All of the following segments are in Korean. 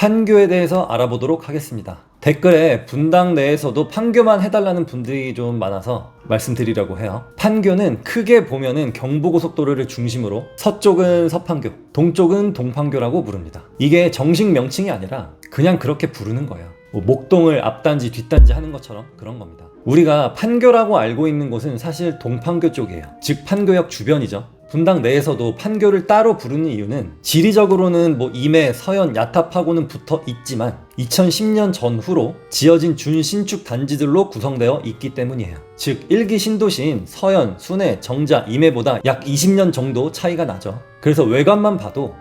판교에 대해서 알아보도록 하겠습니다. 댓글에 분당 내에서도 판교만 해달라는 분들이 좀 많아서 말씀드리려고 해요. 판교는 크게 보면은 경부고속도로를 중심으로 서쪽은 서판교, 동쪽은 동판교라고 부릅니다. 이게 정식 명칭이 아니라 그냥 그렇게 부르는 거예요. 뭐 목동을 앞단지 뒷단지 하는 것처럼 그런 겁니다. 우리가 판교라고 알고 있는 곳은 사실 동판교 쪽이에요. 즉 판교역 주변이죠. 분당 내에서도 판교를 따로 부르는 이유는 지리적으로는 뭐 임해, 서현, 야탑하고는 붙어 있지만 2010년 전후로 지어진 준신축 단지들로 구성되어 있기 때문이에요. 즉 1기 신도시인 서현, 순회, 정자, 임해보다 약 20년 정도 차이가 나죠. 그래서 외관만 봐도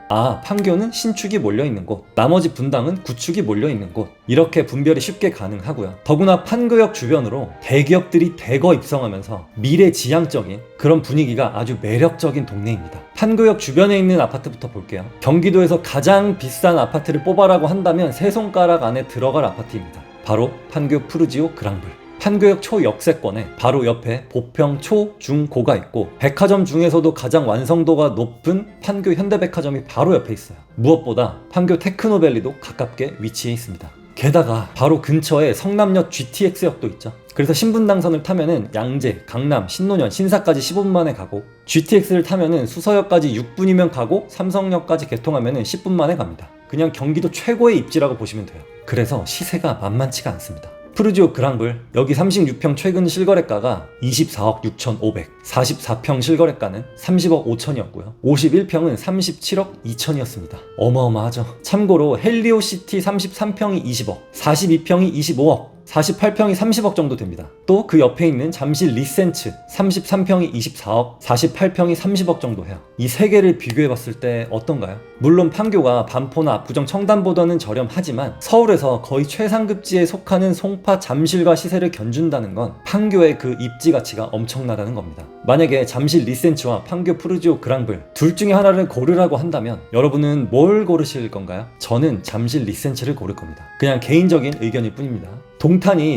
판교는 신축이 몰려있는 곳, 나머지 분당은 구축이 몰려있는 곳, 이렇게 분별이 쉽게 가능하고요. 더구나 판교역 주변으로 대기업들이 대거 입성하면서 미래지향적인 그런 분위기가 아주 매력적인 동네입니다. 판교역 주변에 있는 아파트부터 볼게요. 경기도에서 가장 비싼 아파트를 뽑아라고 한다면 세 손가락 안에 들어갈 아파트입니다. 바로 판교 푸르지오 그랑블. 판교역 초역세권에 바로 옆에 보평 초, 중, 고가 있고 백화점 중에서도 가장 완성도가 높은 판교 현대백화점이 바로 옆에 있어요. 무엇보다 판교 테크노밸리도 가깝게 위치해 있습니다. 게다가 바로 근처에 성남역 GTX역도 있죠. 그래서 신분당선을 타면은 양재, 강남, 신논현, 신사까지 15분 만에 가고 GTX를 타면은 수서역까지 6분이면 가고 삼성역까지 개통하면은 10분 만에 갑니다. 그냥 경기도 최고의 입지라고 보시면 돼요. 그래서 시세가 만만치가 않습니다. 푸르지오 그랑블, 여기 36평 최근 실거래가가 24억 6,500, 44평 실거래가는 30억 5천이었고요. 51평은 37억 2천이었습니다. 어마어마하죠. 참고로 헬리오시티 33평이 20억, 42평이 25억, 48평이 30억 정도 됩니다. 또 그 옆에 있는 잠실 리센츠 33평이 24억, 48평이 30억 정도 해요. 이 세 개를 비교해봤을 때 어떤가요? 물론 판교가 반포나 압구정 청담보다는 저렴하지만 서울에서 거의 최상급지에 속하는 송파 잠실과 시세를 견준다는 건 판교의 그 입지 가치가 엄청나다는 겁니다. 만약에 잠실 리센츠와 판교 푸르지오 그랑블 둘 중에 하나를 고르라고 한다면 여러분은 뭘 고르실 건가요? 저는 잠실 리센츠를 고를 겁니다. 그냥 개인적인 의견일 뿐입니다.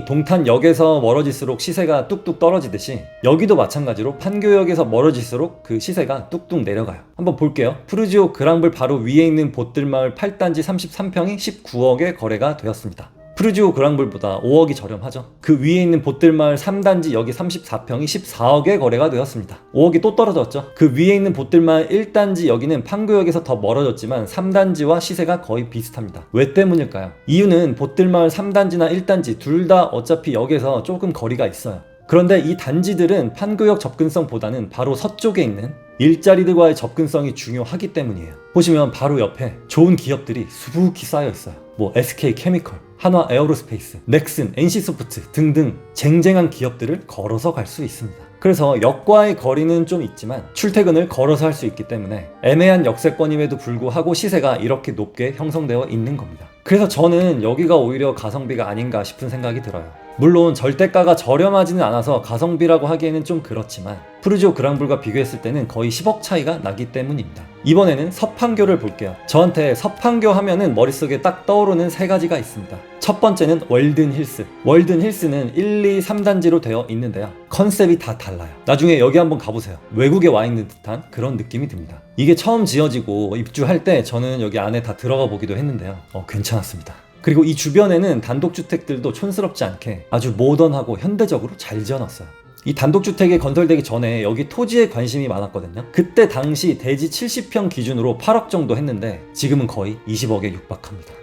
동탄역에서 멀어질수록 시세가 뚝뚝 떨어지듯이 여기도 마찬가지로 판교역에서 멀어질수록 그 시세가 뚝뚝 내려가요. 한번 볼게요. 푸르지오 그랑블 바로 위에 있는 보뜰마을 8단지 33평이 19억에 거래가 되었습니다. 푸르지오 그랑블보다 5억이 저렴하죠. 그 위에 있는 보뜰마을 3단지 여기 34평이 14억에 거래가 되었습니다. 5억이 또 떨어졌죠. 그 위에 있는 보뜰마을 1단지 여기는 판교역에서 더 멀어졌지만 3단지와 시세가 거의 비슷합니다. 왜 때문일까요? 이유는 보뜰마을 3단지나 1단지 둘 다 어차피 역에서 조금 거리가 있어요. 그런데 이 단지들은 판교역 접근성보다는 바로 서쪽에 있는 일자리들과의 접근성이 중요하기 때문이에요. 보시면 바로 옆에 좋은 기업들이 수북히 쌓여 있어요. 뭐 SK케미컬, 한화 에어로스페이스, 넥슨, NC소프트 등등 쟁쟁한 기업들을 걸어서 갈 수 있습니다. 그래서 역과의 거리는 좀 있지만 출퇴근을 걸어서 할 수 있기 때문에 애매한 역세권임에도 불구하고 시세가 이렇게 높게 형성되어 있는 겁니다. 그래서 저는 여기가 오히려 가성비가 아닌가 싶은 생각이 들어요. 물론 절대가가 저렴하지는 않아서 가성비라고 하기에는 좀 그렇지만 푸르지오 그랑블과 비교했을 때는 거의 10억 차이가 나기 때문입니다. 이번에는 서판교를 볼게요. 저한테 서판교 하면은 머릿속에 딱 떠오르는 세 가지가 있습니다. 첫 번째는 월든힐스. 월든힐스는 1, 2, 3단지로 되어 있는데요. 컨셉이 다 달라요. 나중에 여기 한번 가보세요. 외국에 와 있는 듯한 그런 느낌이 듭니다. 이게 처음 지어지고 입주할 때 저는 여기 안에 다 들어가 보기도 했는데요. 괜찮았습니다. 그리고 이 주변에는 단독주택들도 촌스럽지 않게 아주 모던하고 현대적으로 잘 지어놨어요. 이 단독주택이 건설되기 전에 여기 토지에 관심이 많았거든요. 그때 당시 대지 70평 기준으로 8억 정도 했는데 지금은 거의 20억에 육박합니다.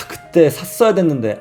그때 샀어야 됐는데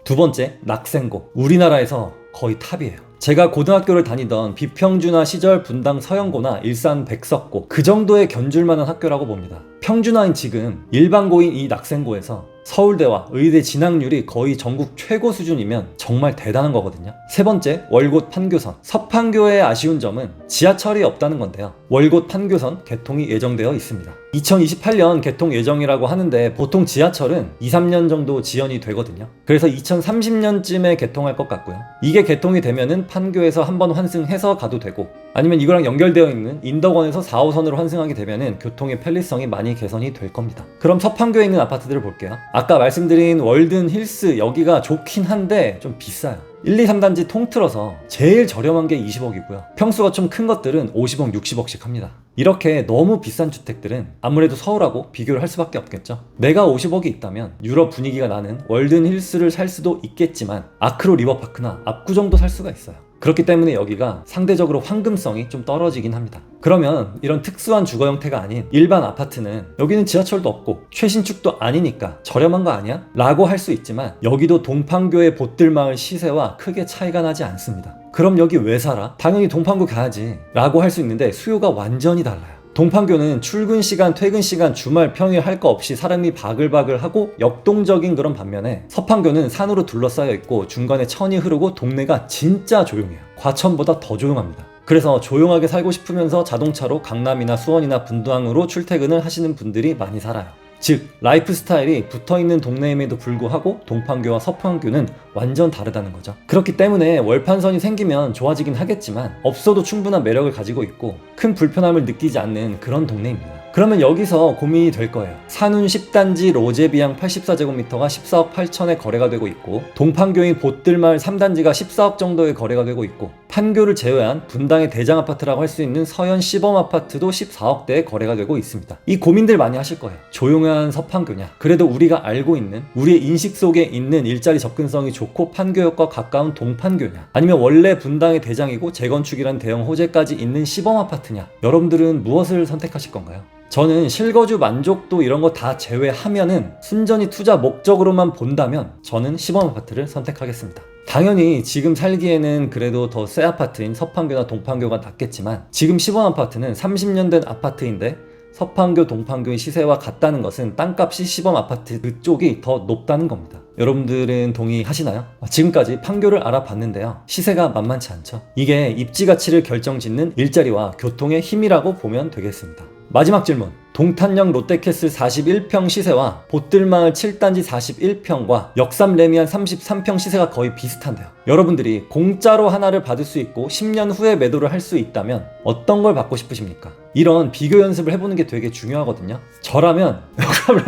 두 번째, 낙생고. 우리나라에서 거의 탑이에요. 제가 고등학교를 다니던 비평준화 시절 분당 서영고나 일산 백석고 그 정도의 견줄만한 학교라고 봅니다. 평준화인 지금 일반고인 이 낙생고에서 서울대와 의대 진학률이 거의 전국 최고 수준이면 정말 대단한 거거든요. 세 번째, 월곶 판교선. 서판교의 아쉬운 점은 지하철이 없다는 건데요. 월곶 판교선 개통이 예정되어 있습니다. 2028년 개통 예정이라고 하는데 보통 지하철은 2, 3년 정도 지연이 되거든요. 그래서 2030년쯤에 개통할 것 같고요. 이게 개통이 되면은 판교에서 한번 환승해서 가도 되고 아니면 이거랑 연결되어 있는 인덕원에서 4호선으로 환승하게 되면은 교통의 편리성이 많이 개선이 될 겁니다. 그럼 서판교에 있는 아파트들을 볼게요. 아까 말씀드린 월든 힐스 여기가 좋긴 한데 좀 비싸요. 1, 2, 3단지 통틀어서 제일 저렴한 게 20억이고요. 평수가 좀 큰 것들은 50억, 60억씩 합니다. 이렇게 너무 비싼 주택들은 아무래도 서울하고 비교를 할 수밖에 없겠죠. 내가 50억이 있다면 유럽 분위기가 나는 월든 힐스를 살 수도 있겠지만 아크로 리버파크나 압구정도 살 수가 있어요. 그렇기 때문에 여기가 상대적으로 황금성이 좀 떨어지긴 합니다. 그러면 이런 특수한 주거 형태가 아닌 일반 아파트는 여기는 지하철도 없고 최신축도 아니니까 저렴한 거 아니야? 라고 할 수 있지만 여기도 동판교의 보뜰마을 시세와 크게 차이가 나지 않습니다. 그럼 여기 왜 살아? 당연히 동판교 가야지 라고 할 수 있는데 수요가 완전히 달라요. 동판교는 출근 시간, 퇴근 시간, 주말, 평일 할 거 없이 사람이 바글바글하고 역동적인 그런 반면에 서판교는 산으로 둘러싸여 있고 중간에 천이 흐르고 동네가 진짜 조용해요. 과천보다 더 조용합니다. 그래서 조용하게 살고 싶으면서 자동차로 강남이나 수원이나 분당으로 출퇴근을 하시는 분들이 많이 살아요. 즉 라이프 스타일이 붙어있는 동네임에도 불구하고 동판교와 서판교는 완전 다르다는 거죠. 그렇기 때문에 월판선이 생기면 좋아지긴 하겠지만 없어도 충분한 매력을 가지고 있고 큰 불편함을 느끼지 않는 그런 동네입니다. 그러면 여기서 고민이 될 거예요. 산운 10단지 로제비앙 84제곱미터가 14억 8천에 거래가 되고 있고 동판교인 보뜰마을 3단지가 14억 정도에 거래가 되고 있고 판교를 제외한 분당의 대장아파트라고 할 수 있는 서현 시범아파트도 14억대에 거래가 되고 있습니다. 이 고민들 많이 하실 거예요. 조용한 서판교냐? 그래도 우리가 알고 있는 우리의 인식 속에 있는 일자리 접근성이 좋고 판교역과 가까운 동판교냐? 아니면 원래 분당의 대장이고 재건축이란 대형 호재까지 있는 시범아파트냐? 여러분들은 무엇을 선택하실 건가요? 저는 실거주 만족도 이런 거 다 제외하면은 순전히 투자 목적으로만 본다면 저는 시범아파트를 선택하겠습니다. 당연히 지금 살기에는 그래도 더 새 아파트인 서판교나 동판교가 낫겠지만 지금 시범아파트는 30년 된 아파트인데 서판교, 동판교의 시세와 같다는 것은 땅값이 시범아파트 그쪽이 더 높다는 겁니다. 여러분들은 동의하시나요? 지금까지 판교를 알아봤는데요. 시세가 만만치 않죠. 이게 입지 가치를 결정짓는 일자리와 교통의 힘이라고 보면 되겠습니다. 마지막 질문. 동탄역 롯데캐슬 41평 시세와 보뜰마을 7단지 41평과 역삼 레미안 33평 시세가 거의 비슷한데요. 여러분들이 공짜로 하나를 받을 수 있고 10년 후에 매도를 할 수 있다면 어떤 걸 받고 싶으십니까? 이런 비교 연습을 해보는 게 되게 중요하거든요. 저라면 역삼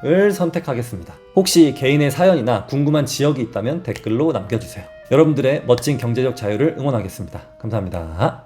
레미안을 선택하겠습니다. 혹시 개인의 사연이나 궁금한 지역이 있다면 댓글로 남겨주세요. 여러분들의 멋진 경제적 자유를 응원하겠습니다. 감사합니다.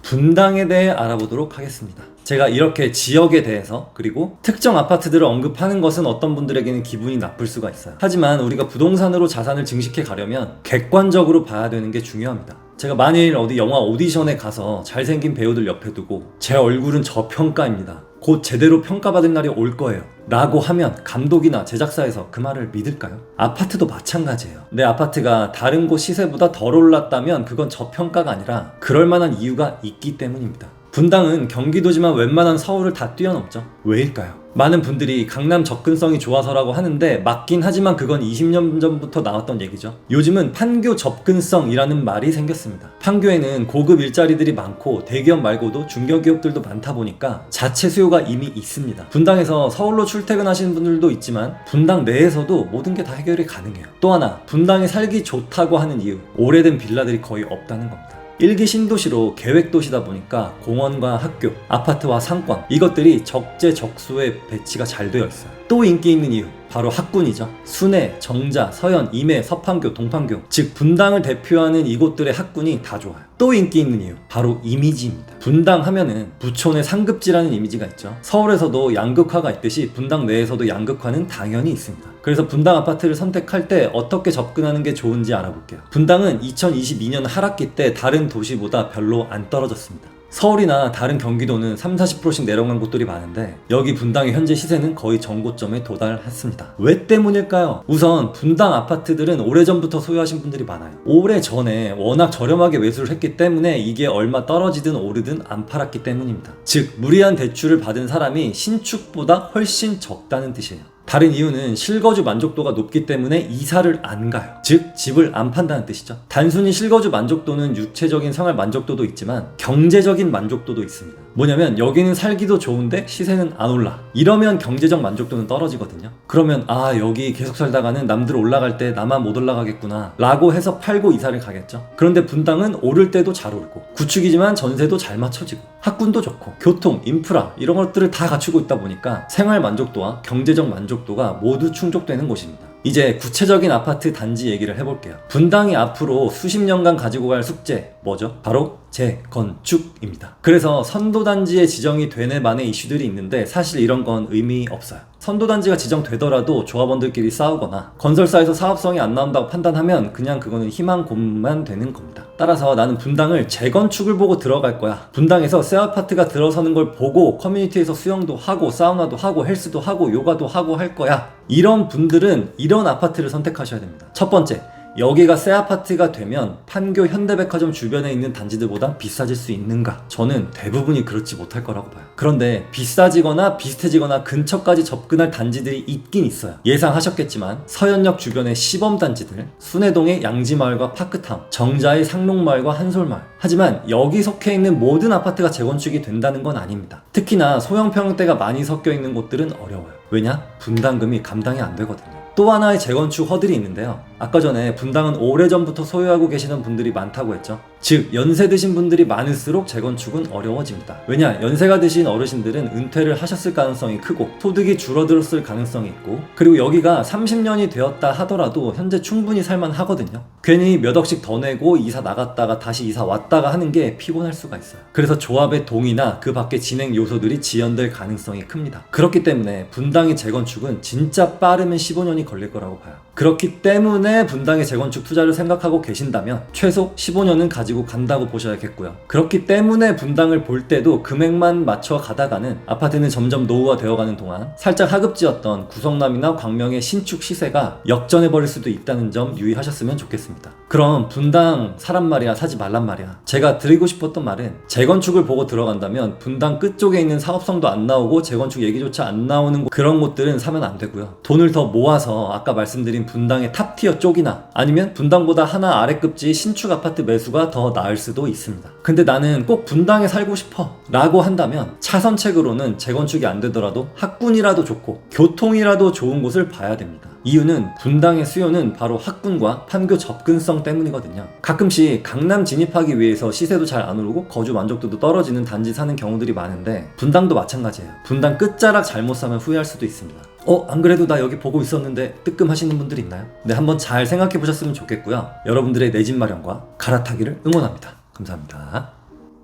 분당에 대해 알아보도록 하겠습니다. 제가 이렇게 지역에 대해서 그리고 특정 아파트들을 언급하는 것은 어떤 분들에게는 기분이 나쁠 수가 있어요. 하지만 우리가 부동산으로 자산을 증식해 가려면 객관적으로 봐야 되는 게 중요합니다. 제가 만일 어디 영화 오디션에 가서 잘생긴 배우들 옆에 두고 제 얼굴은 저평가입니다. 곧 제대로 평가받을 날이 올 거예요 라고 하면 감독이나 제작사에서 그 말을 믿을까요? 아파트도 마찬가지예요. 내 아파트가 다른 곳 시세보다 덜 올랐다면 그건 저평가가 아니라 그럴 만한 이유가 있기 때문입니다. 분당은 경기도지만 웬만한 서울을 다 뛰어넘죠. 왜일까요? 많은 분들이 강남 접근성이 좋아서라고 하는데 맞긴 하지만 그건 20년 전부터 나왔던 얘기죠. 요즘은 판교 접근성이라는 말이 생겼습니다. 판교에는 고급 일자리들이 많고 대기업 말고도 중견기업들도 많다 보니까 자체 수요가 이미 있습니다. 분당에서 서울로 출퇴근하시는 분들도 있지만 분당 내에서도 모든 게 다 해결이 가능해요. 또 하나, 분당에 살기 좋다고 하는 이유, 오래된 빌라들이 거의 없다는 겁니다. 1기 신도시로 계획도시다 보니까 공원과 학교, 아파트와 상권 이것들이 적재적소에 배치가 잘 되어 있어요. 또 인기 있는 이유, 바로 학군이죠. 순회, 정자, 서현, 임해, 서판교, 동판교 즉 분당을 대표하는 이곳들의 학군이 다 좋아요. 또 인기 있는 이유, 바로 이미지입니다. 분당 하면은 부촌의 상급지라는 이미지가 있죠. 서울에서도 양극화가 있듯이 분당 내에서도 양극화는 당연히 있습니다. 그래서 분당 아파트를 선택할 때 어떻게 접근하는 게 좋은지 알아볼게요. 분당은 2022년 하락기 때 다른 도시보다 별로 안 떨어졌습니다. 서울이나 다른 경기도는 30-40%씩 내려간 곳들이 많은데 여기 분당의 현재 시세는 거의 전고점에 도달했습니다. 왜 때문일까요? 우선 분당 아파트들은 오래전부터 소유하신 분들이 많아요. 오래전에 워낙 저렴하게 매수를 했기 때문에 이게 얼마 떨어지든 오르든 안 팔았기 때문입니다. 즉 무리한 대출을 받은 사람이 신축보다 훨씬 적다는 뜻이에요. 다른 이유는 실거주 만족도가 높기 때문에 이사를 안 가요. 즉 집을 안 판다는 뜻이죠. 단순히 실거주 만족도는 육체적인 생활 만족도도 있지만 경제적인 만족도도 있습니다. 뭐냐면 여기는 살기도 좋은데 시세는 안 올라. 이러면 경제적 만족도는 떨어지거든요. 그러면 아 여기 계속 살다가는 남들 올라갈 때 나만 못 올라가겠구나 라고 해서 팔고 이사를 가겠죠. 그런데 분당은 오를 때도 잘 오르고 구축이지만 전세도 잘 맞춰지고 학군도 좋고 교통, 인프라 이런 것들을 다 갖추고 있다 보니까 생활 만족도와 경제적 만족도가 모두 충족되는 곳입니다. 이제 구체적인 아파트 단지 얘기를 해볼게요. 분당이 앞으로 수십 년간 가지고 갈 숙제 뭐죠? 바로 재건축입니다. 그래서 선도단지에 지정이 되네 마네 이슈들이 있는데 사실 이런 건 의미 없어요. 선도단지가 지정되더라도 조합원들끼리 싸우거나 건설사에서 사업성이 안 나온다고 판단하면 그냥 그거는 희망고문만 되는 겁니다. 따라서 나는 분당을 재건축을 보고 들어갈 거야. 분당에서 새 아파트가 들어서는 걸 보고 커뮤니티에서 수영도 하고 사우나도 하고 헬스도 하고 요가도 하고 할 거야. 이런 분들은 이런 아파트를 선택하셔야 됩니다. 첫 번째, 여기가 새 아파트가 되면 판교 현대백화점 주변에 있는 단지들보다 비싸질 수 있는가? 저는 대부분이 그렇지 못할 거라고 봐요. 그런데 비싸지거나 비슷해지거나 근처까지 접근할 단지들이 있긴 있어요. 예상하셨겠지만 서현역 주변의 시범단지들, 순회동의 양지마을과 파크타운, 정자의 상록마을과 한솔마을. 하지만 여기 속해 있는 모든 아파트가 재건축이 된다는 건 아닙니다. 특히나 소형평형대가 많이 섞여 있는 곳들은 어려워요. 왜냐? 분담금이 감당이 안 되거든요. 또 하나의 재건축 허들이 있는데요. 아까 전에 분당은 오래전부터 소유하고 계시는 분들이 많다고 했죠. 즉 연세 드신 분들이 많을수록 재건축은 어려워집니다. 왜냐? 연세가 드신 어르신들은 은퇴를 하셨을 가능성이 크고 소득이 줄어들었을 가능성이 있고 그리고 여기가 30년이 되었다 하더라도 현재 충분히 살만하거든요. 괜히 몇 억씩 더 내고 이사 나갔다가 다시 이사 왔다가 하는 게 피곤할 수가 있어요. 그래서 조합의 동의나 그 밖의 진행 요소들이 지연될 가능성이 큽니다. 그렇기 때문에 분당의 재건축은 진짜 빠르면 15년이 걸릴 거라고 봐요. 그렇기 때문에 분당의 재건축 투자를 생각하고 계신다면 최소 15년은 가지고 간다고 보셔야겠고요. 그렇기 때문에 분당을 볼 때도 금액만 맞춰 가다가는 아파트는 점점 노후화 되어가는 동안 살짝 하급지였던 구성남이나 광명의 신축 시세가 역전해버릴 수도 있다는 점 유의하셨으면 좋겠습니다. 그럼 분당 사람 말이야 사지 말란 말이야. 제가 드리고 싶었던 말은 재건축을 보고 들어간다면 분당 끝쪽에 있는 사업성도 안 나오고 재건축 얘기조차 안 나오는 그런 곳들은 사면 안 되고요. 돈을 더 모아서 아까 말씀드린 분당의 탑티어 쪽이나 아니면 분당보다 하나 아래급지 신축 아파트 매수가 더 나을 수도 있습니다. 근데 나는 꼭 분당에 살고 싶어 라고 한다면 차선책으로는 재건축이 안 되더라도 학군이라도 좋고 교통이라도 좋은 곳을 봐야 됩니다. 이유는 분당의 수요는 바로 학군과 판교 접근성 때문이거든요. 가끔씩 강남 진입하기 위해서 시세도 잘 안 오르고 거주 만족도도 떨어지는 단지 사는 경우들이 많은데 분당도 마찬가지예요. 분당 끝자락 잘못 사면 후회할 수도 있습니다. 안 그래도 나 여기 보고 있었는데 뜨끔하시는 분들 있나요? 네, 한번 잘 생각해 보셨으면 좋겠고요. 여러분들의 내 집 마련과 갈아타기를 응원합니다. 감사합니다.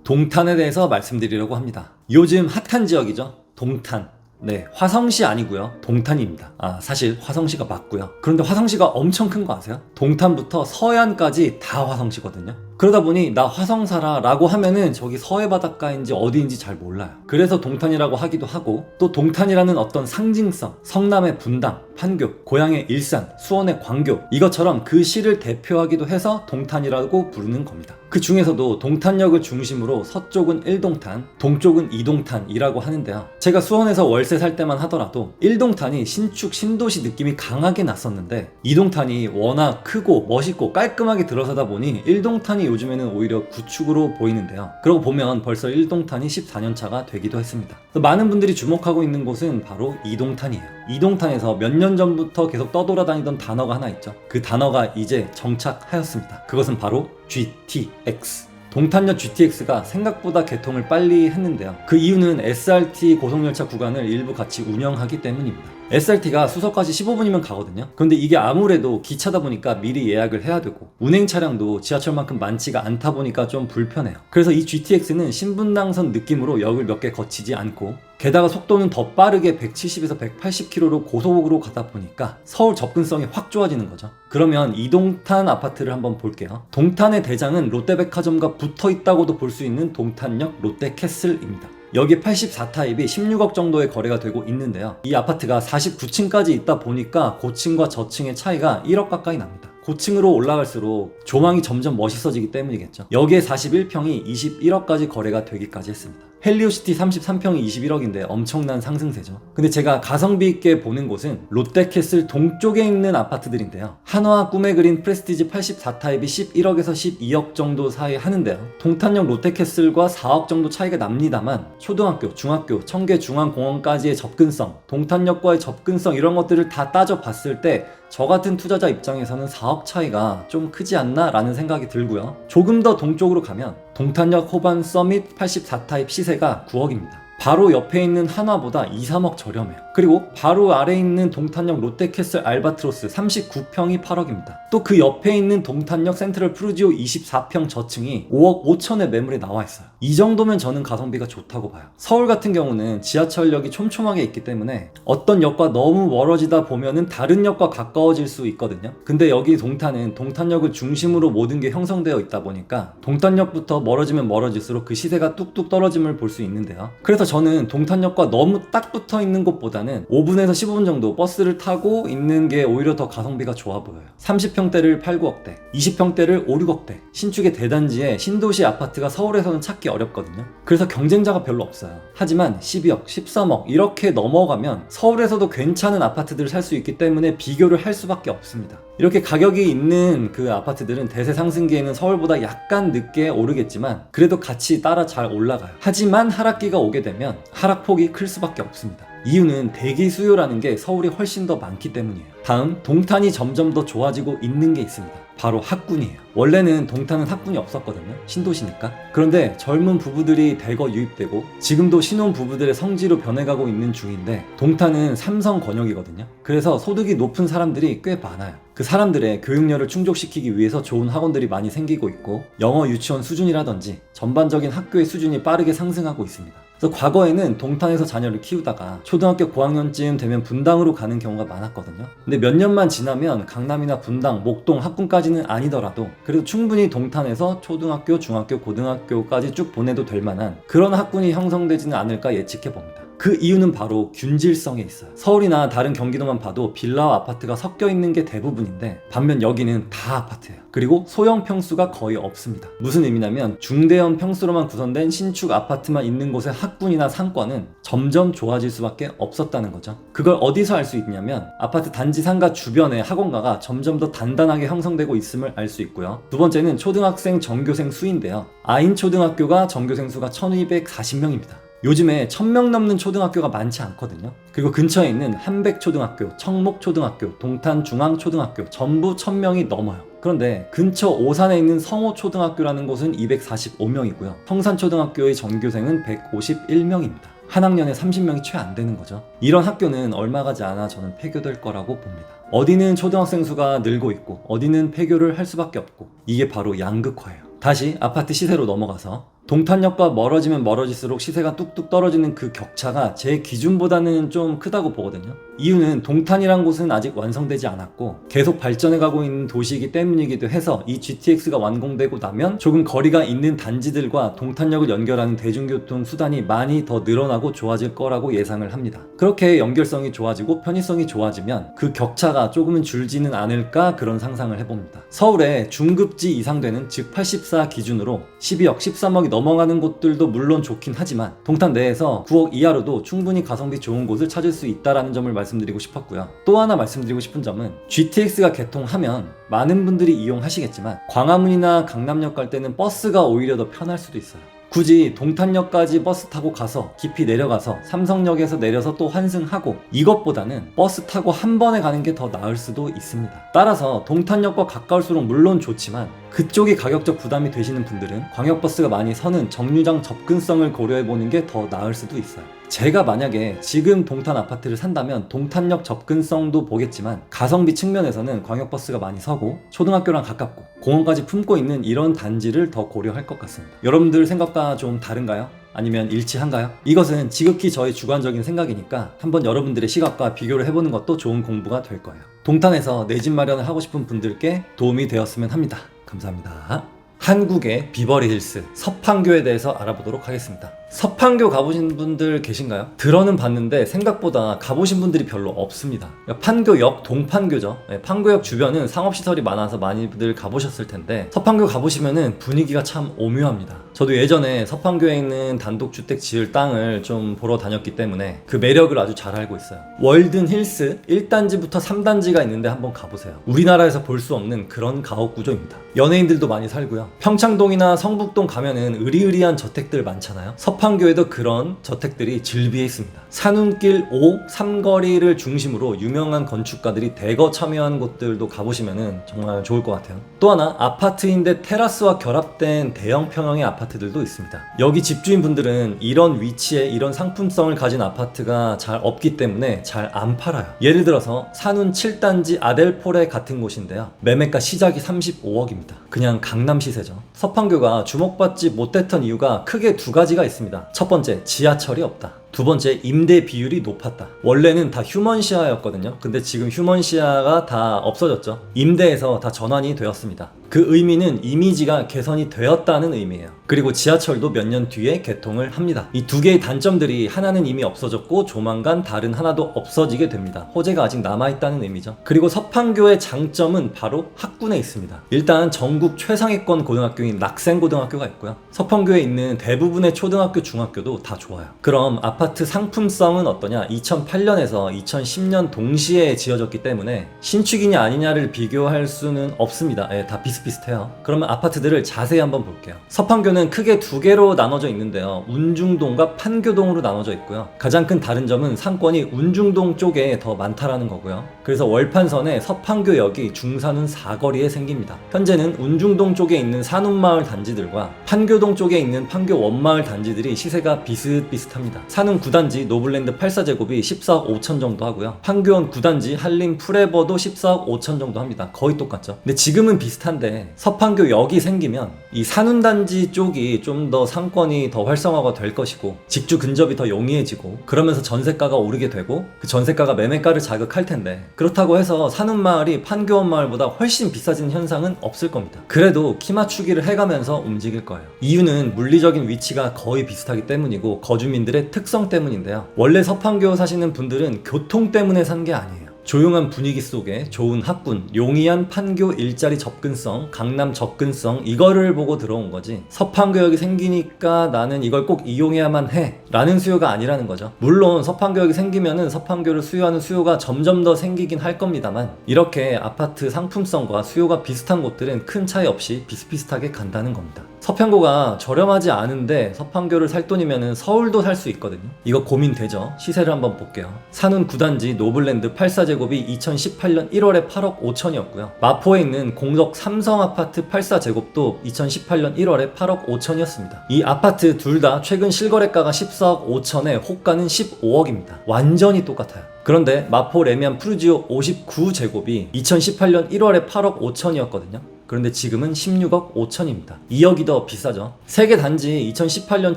동탄에 대해서 말씀드리려고 합니다. 요즘 핫한 지역이죠. 동탄. 네, 화성시 아니고요. 동탄입니다. 사실 화성시가 맞고요. 그런데 화성시가 엄청 큰 거 아세요? 동탄부터 서해안까지 다 화성시거든요. 그러다 보니 나 화성 살아 라고 하면은 저기 서해 바닷가인지 어디인지 잘 몰라요. 그래서 동탄이라고 하기도 하고 또 동탄이라는 어떤 상징성, 성남의 분당, 판교, 고향의 일산, 수원의 광교 이것처럼 그 시를 대표하기도 해서 동탄이라고 부르는 겁니다. 그 중에서도 동탄역을 중심으로 서쪽은 1동탄, 동쪽은 2동탄이라고 하는데요. 제가 수원에서 월세 살 때만 하더라도 1동탄이 신축 신도시 느낌이 강하게 났었는데 2동탄이 워낙 크고 멋있고 깔끔하게 들어서다 보니 1동탄이 요즘에는 오히려 구축으로 보이는데요. 그러고 보면 벌써 1동탄이 14년차가 되기도 했습니다. 많은 분들이 주목하고 있는 곳은 바로 2동탄이에요. 2동탄에서 몇 년 전부터 계속 떠돌아다니던 단어가 하나 있죠. 그 단어가 이제 정착하였습니다. 그것은 바로 GTX. 동탄역 GTX가 생각보다 개통을 빨리 했는데요. 그 이유는 SRT 고속열차 구간을 일부 같이 운영하기 때문입니다. SRT가 수서까지 15분이면 가거든요. 그런데 이게 아무래도 기차다 보니까 미리 예약을 해야 되고 운행 차량도 지하철만큼 많지가 않다 보니까 좀 불편해요. 그래서 이 GTX는 신분당선 느낌으로 역을 몇 개 거치지 않고 게다가 속도는 더 빠르게 170에서 180km로 고속으로 가다 보니까 서울 접근성이 확 좋아지는 거죠. 그러면 이동탄 아파트를 한번 볼게요. 동탄의 대장은 롯데백화점과 붙어 있다고도 볼 수 있는 동탄역 롯데캐슬입니다. 여기 84타입이 16억 정도의 거래가 되고 있는데요. 이 아파트가 49층까지 있다 보니까 고층과 저층의 차이가 1억 가까이 납니다. 고층으로 올라갈수록 조망이 점점 멋있어지기 때문이겠죠. 여기에 41평이 21억까지 거래가 되기까지 했습니다. 헬리오시티 33평이 21억인데 엄청난 상승세죠. 근데 제가 가성비 있게 보는 곳은 롯데캐슬 동쪽에 있는 아파트들인데요. 한화 꿈의 그린 프레스티지 84타입이 11억에서 12억 정도 사이 하는데요. 동탄역 롯데캐슬과 4억 정도 차이가 납니다만 초등학교, 중학교, 청계중앙공원까지의 접근성, 동탄역과의 접근성 이런 것들을 다 따져봤을 때 저 같은 투자자 입장에서는 4억 차이가 좀 크지 않나 라는 생각이 들고요. 조금 더 동쪽으로 가면 동탄역 호반 서밋 84타입 시세가 9억입니다. 바로 옆에 있는 한화보다 2, 3억 저렴해요. 그리고 바로 아래에 있는 동탄역 롯데캐슬 알바트로스 39평이 8억입니다. 또 그 옆에 있는 동탄역 센트럴 푸르지오 24평 저층이 5억 5천에 매물에 나와 있어요. 이 정도면 저는 가성비가 좋다고 봐요. 서울 같은 경우는 지하철역이 촘촘하게 있기 때문에 어떤 역과 너무 멀어지다 보면은 다른 역과 가까워질 수 있거든요. 근데 여기 동탄은 동탄역을 중심으로 모든 게 형성되어 있다 보니까 동탄역부터 멀어지면 멀어질수록 그 시세가 뚝뚝 떨어짐을 볼 수 있는데요. 그래서 저는 동탄역과 너무 딱 붙어 있는 곳보다는 5분에서 15분 정도 버스를 타고 있는 게 오히려 더 가성비가 좋아 보여요. 30평대를 8, 9억대, 20평대를 5, 6억대, 신축의 대단지에 신도시 아파트가 서울에서는 찾기 어렵거든요. 그래서 경쟁자가 별로 없어요. 하지만 12억, 13억 이렇게 넘어가면 서울에서도 괜찮은 아파트들을 살 수 있기 때문에 비교를 할 수밖에 없습니다. 이렇게 가격이 있는 그 아파트들은 대세 상승기에는 서울보다 약간 늦게 오르겠지만 그래도 같이 따라 잘 올라가요. 하지만 하락기가 오게 되면 하락폭이 클 수밖에 없습니다. 이유는 대기 수요라는 게 서울이 훨씬 더 많기 때문이에요. 다음, 동탄이 점점 더 좋아지고 있는 게 있습니다. 바로 학군이에요. 원래는 동탄은 학군이 없었거든요. 신도시니까. 그런데 젊은 부부들이 대거 유입되고 지금도 신혼 부부들의 성지로 변해가고 있는 중인데 동탄은 삼성 권역이거든요. 그래서 소득이 높은 사람들이 꽤 많아요. 그 사람들의 교육열을 충족시키기 위해서 좋은 학원들이 많이 생기고 있고 영어 유치원 수준이라든지 전반적인 학교의 수준이 빠르게 상승하고 있습니다. 그래서 과거에는 동탄에서 자녀를 키우다가 초등학교 고학년쯤 되면 분당으로 가는 경우가 많았거든요. 근데 몇 년만 지나면 강남이나 분당, 목동, 학군까지는 아니더라도 그래도 충분히 동탄에서 초등학교, 중학교, 고등학교까지 쭉 보내도 될 만한 그런 학군이 형성되지는 않을까 예측해 봅니다. 그 이유는 바로 균질성에 있어요. 서울이나 다른 경기도만 봐도 빌라와 아파트가 섞여 있는 게 대부분인데 반면 여기는 다 아파트예요. 그리고 소형 평수가 거의 없습니다. 무슨 의미냐면 중대형 평수로만 구성된 신축 아파트만 있는 곳의 학군이나 상권은 점점 좋아질 수밖에 없었다는 거죠. 그걸 어디서 알 수 있냐면 아파트 단지 상가 주변에 학원가가 점점 더 단단하게 형성되고 있음을 알 수 있고요. 두 번째는 초등학생 전교생 수인데요. 아인초등학교가 전교생 수가 1240명입니다. 요즘에 1000명 넘는 초등학교가 많지 않거든요. 그리고 근처에 있는 한백초등학교, 청목초등학교, 동탄중앙초등학교 전부 1000명이 넘어요. 그런데 근처 오산에 있는 성호초등학교라는 곳은 245명이고요. 성산초등학교의 전교생은 151명입니다. 한 학년에 30명이 채 안 되는 거죠. 이런 학교는 얼마 가지 않아 저는 폐교될 거라고 봅니다. 어디는 초등학생 수가 늘고 있고 어디는 폐교를 할 수밖에 없고 이게 바로 양극화예요. 다시 아파트 시세로 넘어가서 동탄역과 멀어지면 멀어질수록 시세가 뚝뚝 떨어지는 그 격차가 제 기준보다는 좀 크다고 보거든요. 이유는 동탄이란 곳은 아직 완성되지 않았고 계속 발전해가고 있는 도시이기 때문이기도 해서 이 GTX가 완공되고 나면 조금 거리가 있는 단지들과 동탄역을 연결하는 대중교통 수단이 많이 더 늘어나고 좋아질 거라고 예상을 합니다. 그렇게 연결성이 좋아지고 편의성이 좋아지면 그 격차가 조금은 줄지는 않을까 그런 상상을 해봅니다. 서울에 중급지 이상 되는 즉 84 기준으로 12억, 13억이 넘어가는 곳들도 물론 좋긴 하지만 동탄 내에서 9억 이하로도 충분히 가성비 좋은 곳을 찾을 수 있다는 점을 말씀드리고 싶었고요. 또 하나 말씀드리고 싶은 점은 GTX가 개통하면 많은 분들이 이용하시겠지만 광화문이나 강남역 갈 때는 버스가 오히려 더 편할 수도 있어요. 굳이 동탄역까지 버스 타고 가서 깊이 내려가서 삼성역에서 내려서 또 환승하고 이것보다는 버스 타고 한 번에 가는 게 더 나을 수도 있습니다. 따라서 동탄역과 가까울수록 물론 좋지만 그쪽이 가격적 부담이 되시는 분들은 광역버스가 많이 서는 정류장 접근성을 고려해보는 게 더 나을 수도 있어요. 제가 만약에 지금 동탄 아파트를 산다면 동탄역 접근성도 보겠지만 가성비 측면에서는 광역버스가 많이 서고 초등학교랑 가깝고 공원까지 품고 있는 이런 단지를 더 고려할 것 같습니다. 여러분들 생각과 좀 다른가요? 아니면 일치한가요? 이것은 지극히 저의 주관적인 생각이니까 한번 여러분들의 시각과 비교를 해보는 것도 좋은 공부가 될 거예요. 동탄에서 내 집 마련을 하고 싶은 분들께 도움이 되었으면 합니다. 감사합니다. 한국의 비버리힐스 서판교에 대해서 알아보도록 하겠습니다. 서판교 가보신 분들 계신가요? 들어는 봤는데 생각보다 가보신 분들이 별로 없습니다. 판교역 동판교죠. 판교역 주변은 상업시설이 많아서 많이들 가보셨을 텐데 서판교 가보시면은 분위기가 참 오묘합니다. 저도 예전에 서판교에 있는 단독주택 지을 땅을 좀 보러 다녔기 때문에 그 매력을 아주 잘 알고 있어요. 월든힐스 1단지부터 3단지가 있는데 한번 가보세요. 우리나라에서 볼 수 없는 그런 가옥 구조입니다. 연예인들도 많이 살고요. 평창동이나 성북동 가면은 으리으리한 저택들 많잖아요. 서판교에도 그런 저택들이 즐비해 있습니다. 산운길 5, 삼거리를 중심으로 유명한 건축가들이 대거 참여한 곳들도 가보시면은 정말 좋을 것 같아요. 또 하나, 아파트인데 테라스와 결합된 대형 평형의 아파트들도 있습니다. 여기 집주인분들은 이런 위치에 이런 상품성을 가진 아파트가 잘 없기 때문에 잘 안 팔아요. 예를 들어서 산운 7단지 아델포레 같은 곳인데요. 매매가 시작이 35억입니다. 그냥 강남 시세죠. 서판교가 주목받지 못했던 이유가 크게 두 가지가 있습니다. 첫 번째, 지하철이 없다. 두 번째, 임대 비율이 높았다. 원래는 다 휴먼시아였거든요. 근데 지금 휴먼시아가 다 없어졌죠. 임대에서 다 전환이 되었습니다. 그 의미는 이미지가 개선이 되었다는 의미예요. 그리고 지하철도 몇 년 뒤에 개통을 합니다. 이 두 개의 단점들이 하나는 이미 없어졌고 조만간 다른 하나도 없어지게 됩니다. 호재가 아직 남아있다는 의미죠. 그리고 서판교의 장점은 바로 학군에 있습니다. 일단 전국 최상위권 고등학교인 낙생고등학교가 있고요. 서판교에 있는 대부분의 초등학교, 중학교도 다 좋아요. 그럼 아파트 상품성은 어떠냐? 2008년에서 2010년 동시에 지어졌기 때문에 신축이냐 아니냐를 비교할 수는 없습니다. 다 비슷비슷해요. 그러면 아파트들을 자세히 한번 볼게요. 서판교는 크게 두 개로 나눠져 있는데요. 운중동과 판교동으로 나눠져 있고요. 가장 큰 다른 점은 상권이 운중동 쪽에 더 많다라는 거고요. 그래서 월판선에 서판교역이 중산운 사거리에 생깁니다. 현재는 운중동 쪽에 있는 산운마을 단지들과 판교동 쪽에 있는 판교 원마을 단지들이 시세가 비슷비슷합니다. 산운 9단지 노블랜드 84제곱이 14억 5천 정도 하고요. 판교원 9단지 한림 프레버도 14억 5천 정도 합니다. 거의 똑같죠. 근데 지금은 비슷한데 서판교역이 생기면 이 산운단지 쪽이 좀 더 상권이 더 활성화가 될 것이고 직주 근접이 더 용이해지고 그러면서 전세가가 오르게 되고 그 전세가가 매매가를 자극할 텐데 그렇다고 해서 산운마을이 판교원 마을보다 훨씬 비싸지는 현상은 없을 겁니다. 그래도 키 맞추기를 해가면서 움직일 거예요. 이유는 물리적인 위치가 거의 비슷하기 때문이고 거주민들의 특성 때문인데요. 원래 서판교 사시는 분들은 교통 때문에 산 게 아니에요. 조용한 분위기 속에 좋은 학군, 용이한 판교 일자리 접근성, 강남 접근성 이거를 보고 들어온 거지 서판교역이 생기니까 나는 이걸 꼭 이용해야만 해 라는 수요가 아니라는 거죠. 물론 서판교역이 생기면은 서판교를 수요하는 수요가 점점 더 생기긴 할 겁니다만 이렇게 아파트 상품성과 수요가 비슷한 곳들은 큰 차이 없이 비슷비슷하게 간다는 겁니다. 서판교가 저렴하지 않은데 서판교를 살 돈이면 서울도 살 수 있거든요. 이거 고민되죠? 시세를 한번 볼게요. 산운 9단지 노블랜드 84제곱이 2018년 1월에 8억 5천이었고요. 마포에 있는 공덕 삼성아파트 84제곱도 2018년 1월에 8억 5천이었습니다. 이 아파트 둘 다 최근 실거래가가 14억 5천에 호가는 15억입니다. 완전히 똑같아요. 그런데 마포 레미안 푸르지오 59제곱이 2018년 1월에 8억 5천이었거든요. 그런데 지금은 16억 5천입니다. 2억이 더 비싸죠. 세 개 단지 2018년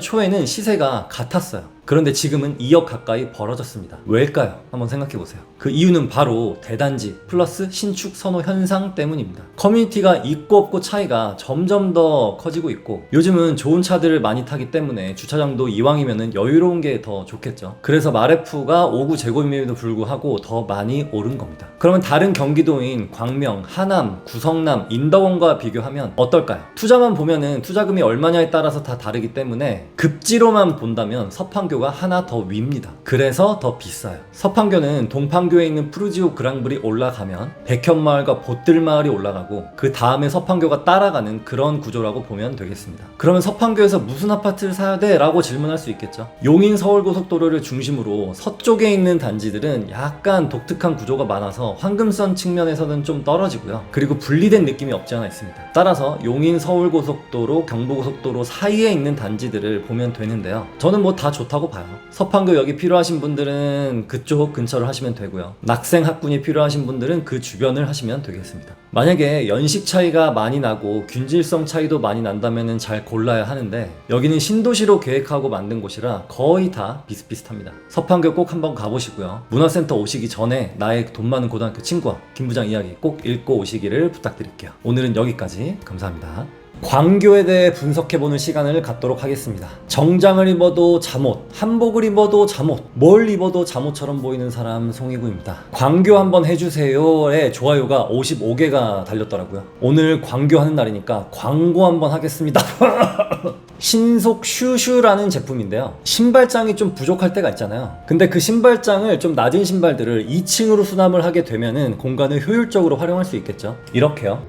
초에는 시세가 같았어요. 그런데 지금은 2억 가까이 벌어졌습니다. 왜일까요? 한번 생각해보세요. 그 이유는 바로 대단지 플러스 신축 선호 현상 때문입니다. 커뮤니티가 있고 없고 차이가 점점 더 커지고 있고 요즘은 좋은 차들을 많이 타기 때문에 주차장도 이왕이면 여유로운 게 더 좋겠죠. 그래서 마레프가 5구제곱임에도 불구하고 더 많이 오른 겁니다. 그러면 다른 경기도인 광명, 하남, 구성남, 인덕원과 비교하면 어떨까요? 투자만 보면은 투자금이 얼마냐에 따라서 다 다르기 때문에 급지로만 본다면 서판교가 하나 더 위입니다. 그래서 더 비싸요. 서판교는 동판교에 있는 푸르지오 그랑블이 올라가면 백현마을과 보뜰마을이 올라가고 그 다음에 서판교가 따라가는 그런 구조라고 보면 되겠습니다. 그러면 서판교에서 무슨 아파트를 사야 돼? 라고 질문할 수 있겠죠. 용인 서울고속도로를 중심으로 서쪽에 있는 단지들은 약간 독특한 구조가 많아서 황금선 측면에서는 좀 떨어지고요. 그리고 분리된 느낌이 없지 않아 있습니다. 따라서 용인 서울고속도로, 경부고속도로 사이에 있는 단지들을 보면 되는데요. 저는 뭐 다 좋다고 봐요. 서판교역이 필요하신 분들은 그쪽 근처를 하시면 되고요. 낙생 학군이 필요하신 분들은 그 주변을 하시면 되겠습니다. 만약에 연식 차이가 많이 나고 균질성 차이도 많이 난다면 잘 골라야 하는데 여기는 신도시로 계획하고 만든 곳이라 거의 다 비슷비슷합니다. 서판교 꼭 한번 가보시고요. 문화센터 오시기 전에 나의 돈 많은 고등학교 친구와 김 부장 이야기 꼭 읽고 오시기를 부탁드릴게요. 오늘은 여기까지. 감사합니다. 광교에 대해 분석해보는 시간을 갖도록 하겠습니다. 정장을 입어도 잠옷, 한복을 입어도 잠옷, 뭘 입어도 잠옷처럼 보이는 사람 송이구입니다. 광교 한번 해주세요에 좋아요가 55개가 달렸더라고요. 오늘 광교하는 날이니까 광고 한번 하겠습니다. 신속 슈슈라는 제품인데요. 신발장이 좀 부족할 때가 있잖아요. 근데 그 신발장을 좀 낮은 신발들을 2층으로 수납을 하게 되면은 공간을 효율적으로 활용할 수 있겠죠. 이렇게요.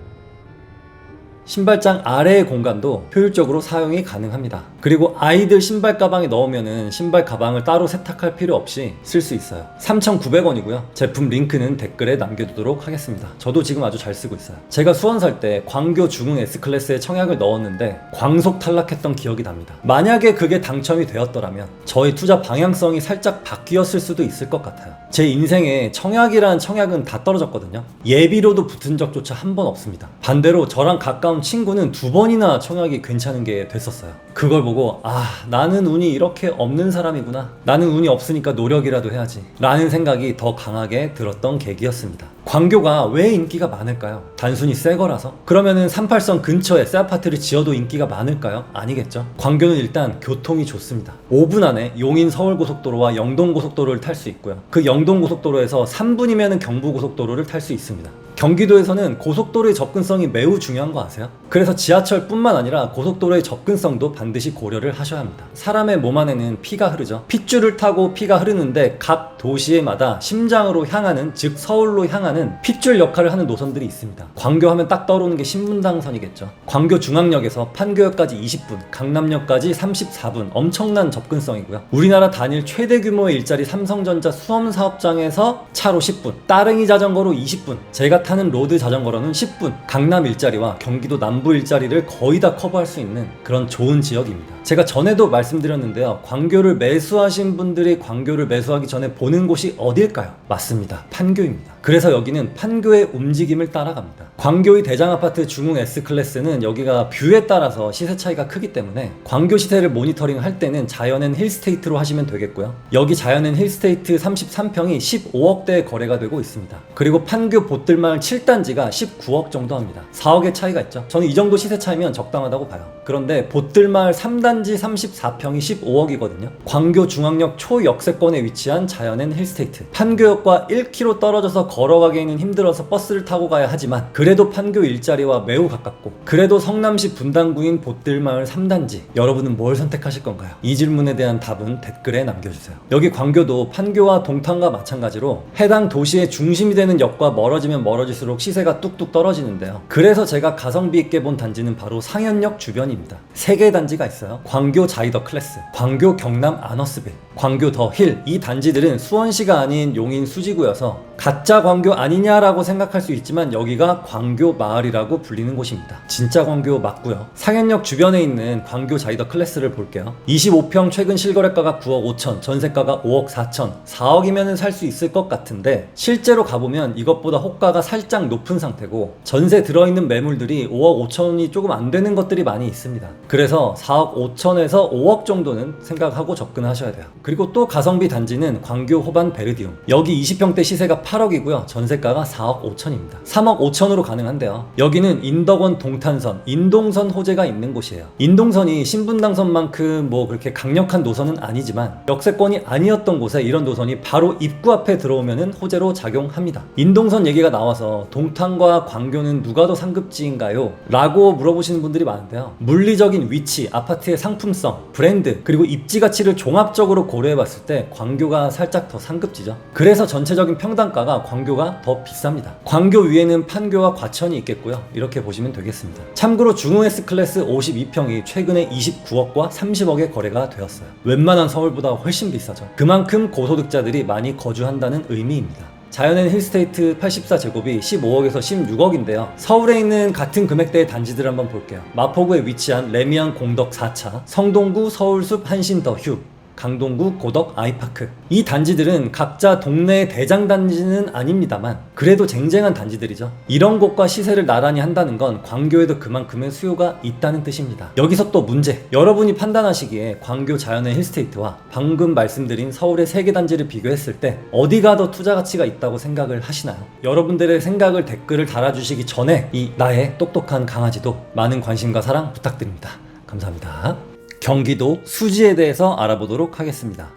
신발장 아래의 공간도 효율적으로 사용이 가능합니다. 그리고 아이들 신발 가방에 넣으면은 신발 가방을 따로 세탁할 필요 없이 쓸 수 있어요. 3,900원이고요. 제품 링크는 댓글에 남겨두도록 하겠습니다. 저도 지금 아주 잘 쓰고 있어요. 제가 수원 살 때 광교 중흥 S클래스에 청약을 넣었는데 광속 탈락했던 기억이 납니다. 만약에 그게 당첨이 되었더라면 저의 투자 방향성이 살짝 바뀌었을 수도 있을 것 같아요. 제 인생에 청약이란 청약은 다 떨어졌거든요. 예비로도 붙은 적조차 한 번 없습니다. 반대로 저랑 가까운 친구는 2번이나 청약이 괜찮은 게 됐었어요. 그걸 보고 나는 운이 이렇게 없는 사람이구나, 나는 운이 없으니까 노력이라도 해야지 라는 생각이 더 강하게 들었던 계기였습니다. 광교가 왜 인기가 많을까요? 단순히 새 거라서? 그러면은 38선 근처에 새 아파트를 지어도 인기가 많을까요? 아니겠죠. 광교는 일단 교통이 좋습니다. 5분 안에 용인 서울고속도로와 영동고속도로를 탈 수 있고요. 그 영동고속도로에서 3분이면 경부고속도로를 탈 수 있습니다. 경기도에서는 고속도로의 접근성이 매우 중요한 거 아세요? 그래서 지하철뿐만 아니라 고속도로의 접근성도 반드시 고려를 하셔야 합니다. 사람의 몸 안에는 피가 흐르죠. 핏줄을 타고 피가 흐르는데 각 도시마다 심장으로 향하는, 즉 서울로 향하는 핏줄 역할을 하는 노선들이 있습니다. 광교하면 딱 떠오르는 게 신분당선이겠죠. 광교 중앙역에서 판교역까지 20분, 강남역까지 34분, 엄청난 접근성이고요. 우리나라 단일 최대 규모의 일자리 삼성전자 수험사업장에서 차로 10분, 따릉이 자전거로 20분, 제가 타는 로드 자전거로는 10분, 강남 일자리와 경기도 남부 일자리를 거의 다 커버할 수 있는 그런 좋은 지역입니다. 제가 전에도 말씀드렸는데요. 광교를 매수하신 분들이 광교를 매수하기 전에 보는 곳이 어딜까요? 맞습니다. 판교입니다. 그래서 여기는 판교의 움직임을 따라갑니다. 광교의 대장아파트 중흥 S클래스는 여기가 뷰에 따라서 시세 차이가 크기 때문에 광교 시세를 모니터링 할 때는 자연앤 힐스테이트로 하시면 되겠고요. 여기 자연앤 힐스테이트 33평이 15억대에 거래가 되고 있습니다. 그리고 판교 보뜰마을 7단지가 19억 정도 합니다. 4억의 차이가 있죠. 저는 이 정도 시세 차이면 적당하다고 봐요. 그런데 보뜰마을 3단지 34평이 15억이거든요. 광교 중앙역 초역세권에 위치한 자연앤 힐스테이트. 판교역과 1km 떨어져서 걸어가기에는 힘들어서 버스를 타고 가야 하지만 그래도 판교 일자리와 매우 가깝고 그래도 성남시 분당구인 보뜰마을 3단지, 여러분은 뭘 선택하실 건가요? 이 질문에 대한 답은 댓글에 남겨주세요. 여기 광교도 판교와 동탄과 마찬가지로 해당 도시의 중심이 되는 역과 멀어지면 멀어질수록 시세가 뚝뚝 떨어지는데요. 그래서 제가 가성비 있게 본 단지는 바로 상현역 주변입니다. 3개의 단지가 있어요. 광교 자이더 클래스, 광교 경남 아너스빌, 광교 더 힐. 이 단지들은 수원시가 아닌 용인 수지구여서 가짜 광교 아니냐라고 생각할 수 있지만 여기가 광교 마을이라고 불리는 곳입니다. 진짜 광교 맞고요. 상현역 주변에 있는 광교 자이더 클래스를 볼게요. 25평 최근 실거래가가 9억 5천, 전세가가 5억 4천, 4억이면 살 수 있을 것 같은데 실제로 가보면 이것보다 호가가 살짝 높은 상태고 전세 들어있는 매물들이 5억 5천이 조금 안 되는 것들이 많이 있습니다. 그래서 4억 5천에서 5억 정도는 생각하고 접근하셔야 돼요. 그리고 또 가성비 단지는 광교 호반 베르디움. 여기 20평대 시세가 8억이고요. 전세가가 4억 5천입니다. 3억 5천으로 가능한데요. 여기는 인덕원 동탄선, 인동선 호재가 있는 곳이에요. 인동선이 신분당선만큼 뭐 그렇게 강력한 노선은 아니지만 역세권이 아니었던 곳에 이런 노선이 바로 입구 앞에 들어오면은 호재로 작용합니다. 인동선 얘기가 나와서 동탄과 광교는 누가 더 상급지인가요? 라고 물어보시는 분들이 많은데요. 물리적인 위치, 아파트의 상품성, 브랜드, 그리고 입지 가치를 종합적으로 고려해봤을 때 광교가 살짝 더 상급지죠. 그래서 전체적인 평당가가 광교가 더 비쌉니다. 광교 위에는 판교와 과천이 있겠고요. 이렇게 보시면 되겠습니다. 참고로 중흥 S클래스 52평이 최근에 29억과 30억에 거래가 되었어요. 웬만한 서울보다 훨씬 비싸죠. 그만큼 고소득자들이 많이 거주한다는 의미입니다. 자연앤 힐스테이트 84제곱이 15억에서 16억인데요. 서울에 있는 같은 금액대의 단지들 한번 볼게요. 마포구에 위치한 레미안 공덕 4차, 성동구 서울숲 한신 더 휴, 강동구 고덕 아이파크. 이 단지들은 각자 동네의 대장 단지는 아닙니다만 그래도 쟁쟁한 단지들이죠. 이런 곳과 시세를 나란히 한다는 건 광교에도 그만큼의 수요가 있다는 뜻입니다. 여기서 또 문제. 여러분이 판단하시기에 광교 자연의 힐스테이트와 방금 말씀드린 서울의 3개 단지를 비교했을 때 어디가 더 투자 가치가 있다고 생각을 하시나요? 여러분들의 생각을 댓글을 달아주시기 전에 이 나의 똑똑한 강아지도 많은 관심과 사랑 부탁드립니다. 감사합니다. 경기도 수지에 대해서 알아보도록 하겠습니다.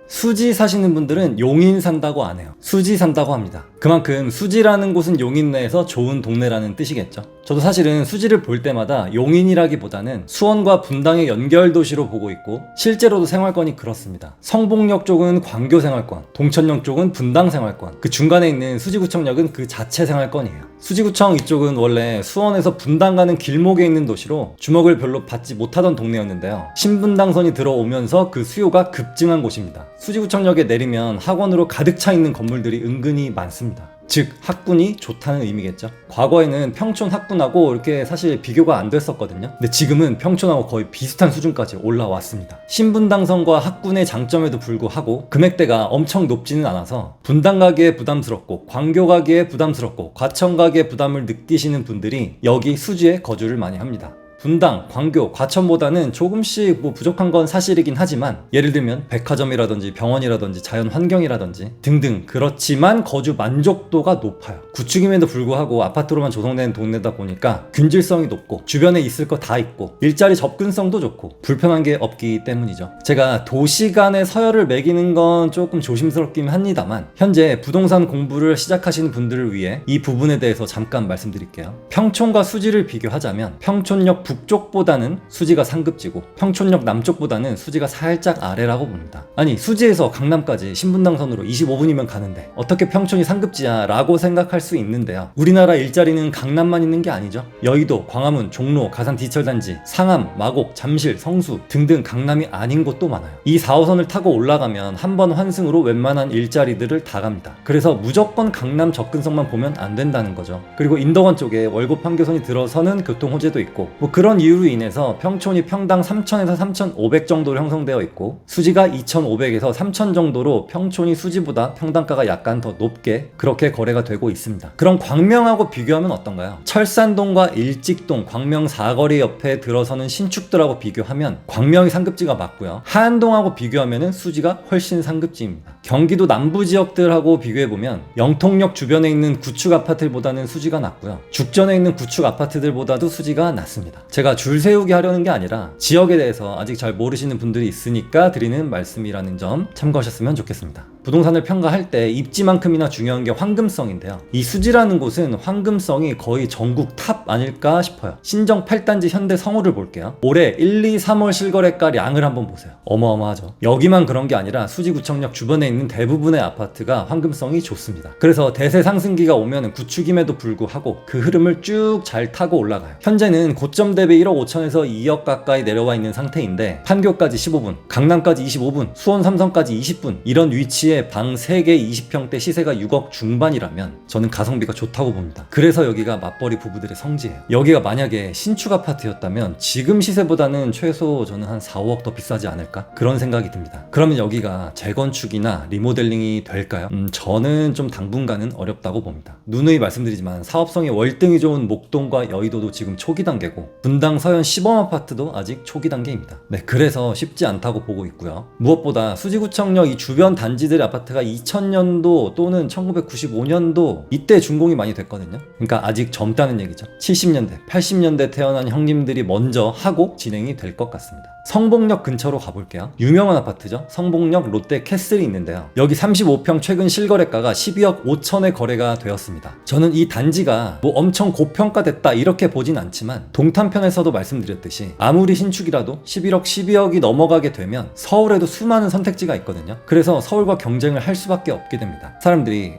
수지 사시는 분들은 용인 산다고 안 해요. 수지 산다고 합니다. 그만큼 수지라는 곳은 용인 내에서 좋은 동네라는 뜻이겠죠. 저도 사실은 수지를 볼 때마다 용인이라기보다는 수원과 분당의 연결 도시로 보고 있고 실제로도 생활권이 그렇습니다. 성복역 쪽은 광교 생활권, 동천역 쪽은 분당 생활권, 그 중간에 있는 수지구청역은 그 자체 생활권이에요. 수지구청 이쪽은 원래 수원에서 분당 가는 길목에 있는 도시로 주목을 별로 받지 못하던 동네였는데요. 신분당선이 들어오면서 그 수요가 급증한 곳입니다. 수지구청역에 내리면 학원으로 가득 차 있는 건물들이 은근히 많습니다. 즉 학군이 좋다는 의미겠죠. 과거에는 평촌 학군하고 이렇게 사실 비교가 안 됐었거든요. 근데 지금은 평촌하고 거의 비슷한 수준까지 올라왔습니다. 신분당선과 학군의 장점에도 불구하고 금액대가 엄청 높지는 않아서 분당 가기에 부담스럽고 광교 가기에 부담스럽고 과천 가기에 부담을 느끼시는 분들이 여기 수지에 거주를 많이 합니다. 분당, 광교, 과천보다는 조금씩 부족한 건 사실이긴 하지만 예를 들면 백화점이라든지 병원이라든지 자연 환경이라든지 등등 그렇지만 거주 만족도가 높아요. 구축임에도 불구하고 아파트로만 조성된 동네다 보니까 균질성이 높고 주변에 있을 거 다 있고 일자리 접근성도 좋고 불편한 게 없기 때문이죠. 제가 도시 간의 서열을 매기는 건 조금 조심스럽긴 합니다만 현재 부동산 공부를 시작하시는 분들을 위해 이 부분에 대해서 잠깐 말씀드릴게요. 평촌과 수지를 비교하자면 평촌역 북쪽보다는 수지가 상급지고 평촌역 남쪽보다는 수지가 살짝 아래라고 봅니다. 아니 수지에서 강남까지 신분당선으로 25분이면 가는데 어떻게 평촌이 상급지야 라고 생각할 수 있는데요. 우리나라 일자리는 강남만 있는 게 아니죠. 여의도, 광화문, 종로, 가산 디철단지, 상암, 마곡, 잠실, 성수 등등 강남이 아닌 곳도 많아요. 이 4호선을 타고 올라가면 한 번 환승으로 웬만한 일자리들을 다 갑니다. 그래서 무조건 강남 접근성만 보면 안 된다는 거죠. 그리고 인덕원 쪽에 월곡 판교선이 들어서는 교통 호재도 있고 그런 이유로 인해서 평촌이 평당 3,000에서 3,500 정도로 형성되어 있고 수지가 2,500에서 3,000 정도로 평촌이 수지보다 평당가가 약간 더 높게 그렇게 거래가 되고 있습니다. 그럼 광명하고 비교하면 어떤가요? 철산동과 일직동, 광명 사거리 옆에 들어서는 신축들하고 비교하면 광명이 상급지가 맞고요. 하안동하고 비교하면 수지가 훨씬 상급지입니다. 경기도 남부 지역들하고 비교해보면 영통역 주변에 있는 구축 아파트보다는 수지가 낮고요. 죽전에 있는 구축 아파트들보다도 수지가 낮습니다. 제가 줄 세우기 하려는 게 아니라 지역에 대해서 아직 잘 모르시는 분들이 있으니까 드리는 말씀이라는 점 참고하셨으면 좋겠습니다. 부동산을 평가할 때 입지만큼이나 중요한 게 황금성인데요. 이 수지라는 곳은 황금성이 거의 전국 탑 아닐까 싶어요. 신정 8단지 현대 성우를 볼게요. 올해 1, 2, 3월 실거래가량을 한번 보세요. 어마어마하죠. 여기만 그런 게 아니라 수지구청역 주변에 있는 대부분의 아파트가 황금성이 좋습니다. 그래서 대세 상승기가 오면 구축임에도 불구하고 그 흐름을 쭉 잘 타고 올라가요. 현재는 고점 대비 1억 5천에서 2억 가까이 내려와 있는 상태인데 판교까지 15분, 강남까지 25분, 수원 삼성까지 20분 이런 위치에 방 3개 20평대 시세가 6억 중반이라면 저는 가성비가 좋다고 봅니다. 그래서 여기가 맞벌이 부부들의 성지예요. 여기가 만약에 신축 아파트였다면 지금 시세보다는 최소 저는 한 4, 5억 더 비싸지 않을까? 그런 생각이 듭니다. 그러면 여기가 재건축이나 리모델링이 될까요? 저는 좀 당분간은 어렵다고 봅니다. 누누이 말씀드리지만 사업성이 월등히 좋은 목동과 여의도도 지금 초기 단계고 분당 서현 시범 아파트도 아직 초기 단계입니다. 네, 그래서 쉽지 않다고 보고 있고요. 무엇보다 수지구청역 이 주변 단지들의 아파트가 2000년도 또는 1995년도 이때 준공이 많이 됐거든요. 그러니까 아직 젊다는 얘기죠. 70년대, 80년대 태어난 형님들이 먼저 하고 진행이 될 것 같습니다. 성복역 근처로 가볼게요. 유명한 아파트죠. 성복역 롯데 캐슬이 있는데요. 여기 35평 최근 실거래가가 12억 5천에 거래가 되었습니다. 저는 이 단지가 뭐 엄청 고평가됐다 이렇게 보진 않지만 동탄편에서도 말씀드렸듯이 아무리 신축이라도 11억, 12억이 넘어가게 되면 서울에도 수많은 선택지가 있거든요. 그래서 서울과 경쟁을 할 수밖에 없게 됩니다. 사람들이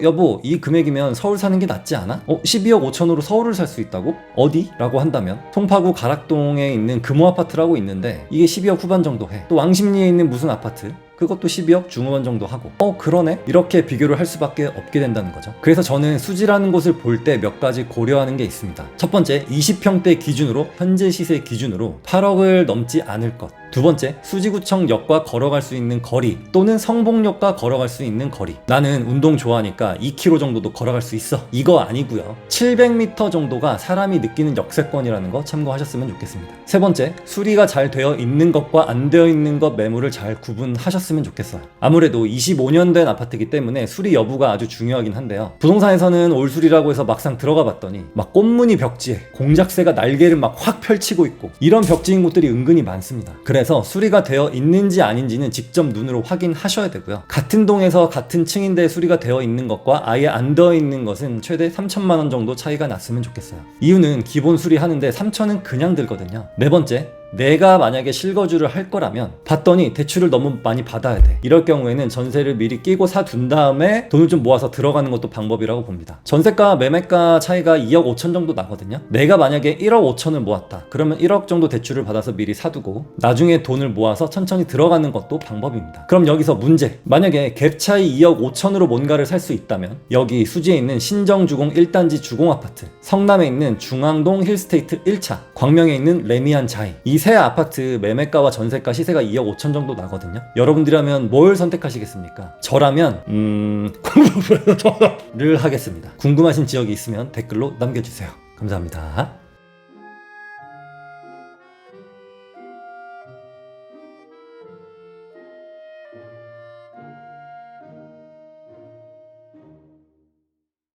여보 이 금액이면 서울 사는 게 낫지 않아? 12억 5천으로 서울을 살 수 있다고? 어디? 라고 한다면 송파구 가락동에 있는 금호아파트라고 있는데 이게 12억 후반 정도 해. 또 왕십리에 있는 무슨 아파트? 그것도 12억 중후반 정도 하고 그러네? 이렇게 비교를 할 수밖에 없게 된다는 거죠. 그래서 저는 수지라는 곳을 볼 때 몇 가지 고려하는 게 있습니다. 첫 번째, 20평대 기준으로 현재 시세 기준으로 8억을 넘지 않을 것. 두 번째, 수지구청역과 걸어갈 수 있는 거리 또는 성복역과 걸어갈 수 있는 거리. 나는 운동 좋아하니까 2km 정도도 걸어갈 수 있어. 이거 아니고요. 700m 정도가 사람이 느끼는 역세권이라는 거 참고하셨으면 좋겠습니다. 세 번째, 수리가 잘 되어 있는 것과 안 되어 있는 것 매물을 잘 구분하셨으면 좋겠어요. 아무래도 25년 된 아파트이기 때문에 수리 여부가 아주 중요하긴 한데요. 부동산에서는 올수리라고 해서 막상 들어가 봤더니 막 꽃무늬 벽지에 공작새가 날개를 막 확 펼치고 있고 이런 벽지인 곳들이 은근히 많습니다. 그래 그래서 수리가 되어 있는지 아닌지는 직접 눈으로 확인하셔야 되고요. 같은 동에서 같은 층인데 수리가 되어 있는 것과 아예 안 되어 있는 것은 최대 3천만 원 정도 차이가 났으면 좋겠어요. 이유는 기본 수리하는데 3천은 그냥 들거든요. 네 번째, 내가 만약에 실거주를 할 거라면 봤더니 대출을 너무 많이 받아야 돼. 이럴 경우에는 전세를 미리 끼고 사둔 다음에 돈을 좀 모아서 들어가는 것도 방법이라고 봅니다. 전세가 매매가 차이가 2억 5천 정도 나거든요. 내가 만약에 1억 5천을 모았다. 그러면 1억 정도 대출을 받아서 미리 사두고 나중에 돈을 모아서 천천히 들어가는 것도 방법입니다. 그럼 여기서 문제. 만약에 갭 차이 2억 5천으로 뭔가를 살 수 있다면 여기 수지에 있는 신정주공 1단지 주공아파트, 성남에 있는 중앙동 힐스테이트 1차, 광명에 있는 레미안 자이, 이 세 아파트 매매가와 전세가 시세가 2억 5천 정도 나거든요. 여러분들이라면 뭘 선택하시겠습니까? 저라면 를 하겠습니다. 궁금하신 지역이 있으면 댓글로 남겨주세요. 감사합니다.